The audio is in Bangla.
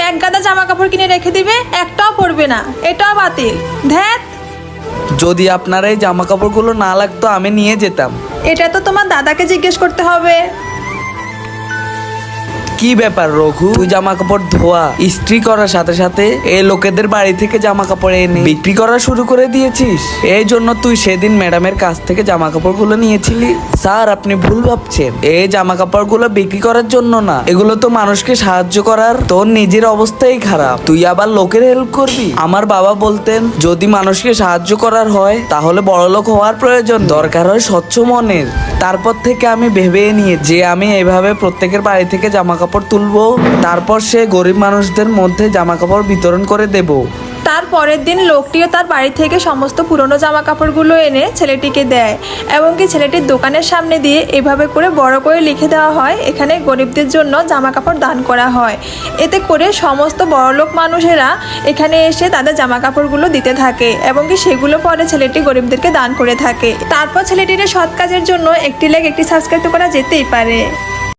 এক গাদা জামা কাপড় কিনে রেখে দিবে, একটাও পরবে না, এটাও বাতিল। ধ্যাত। যদি আপনার এই জামা কাপড়গুলো না লাগতো আমি নিয়ে যেতাম। এটা তো তোমার দাদাকে জিজ্ঞেস করতে হবে। কি ব্যাপার রঘু, তুই জামা কাপড় ধোয়া ইস্ত্রি করার সাথে সাথে এই লোকেদের বাড়ি থেকে জামা কাপড় এনে বিক্রি করা শুরু করে দিয়েছিস? এই জন্য তুই সেদিন ম্যাডামের কাছ থেকে জামা কাপড়গুলো নিয়েছিলি? স্যার, আপনি ভুল ভাবছেন। এই জামা কাপড়গুলো বিক্রি করার জন্য না, এগুলো তো মানুষকে সাহায্য করার। তোর নিজের অবস্থাই খারাপ, তুই আবার লোকের হেল্প করবি? আমার বাবা বলতেন, যদি মানুষকে সাহায্য করার হয় তাহলে বড়লোক হওয়ার প্রয়োজন, দরকার হয় স্বচ্ছ মনের। তারপর থেকে আমি ভেবে নিয়ে যে আমি এভাবে প্রত্যেকের বাড়ি থেকে জামা কাপড় তুলবো, তারপর সে গরিব মানুষদের মধ্যে জামা কাপড় বিতরণ করে দেব। তার পরের দিন লোকটিও তার বাড়ি থেকে সমস্ত পুরনো জামা কাপড়গুলো এনে ছেলেটিকে দেয়, এবং কি ছেলেটির দোকানের সামনে দিয়ে এভাবে করে বড় করে লিখে দেওয়া হয়, এখানে গরিবদের জন্য জামা কাপড় দান করা হয়। এতে করে সমস্ত বড়লোক মানুষেরা এখানে এসে তাদের জামা কাপড়গুলো দিতে থাকে, এবং কি সেগুলো পরে ছেলেটি গরিবদেরকে দান করে থাকে। তারপর ছেলেটির সৎ কাজের জন্য একটি লাইক, একটি সাবস্ক্রাইব করা যেতেই পারে।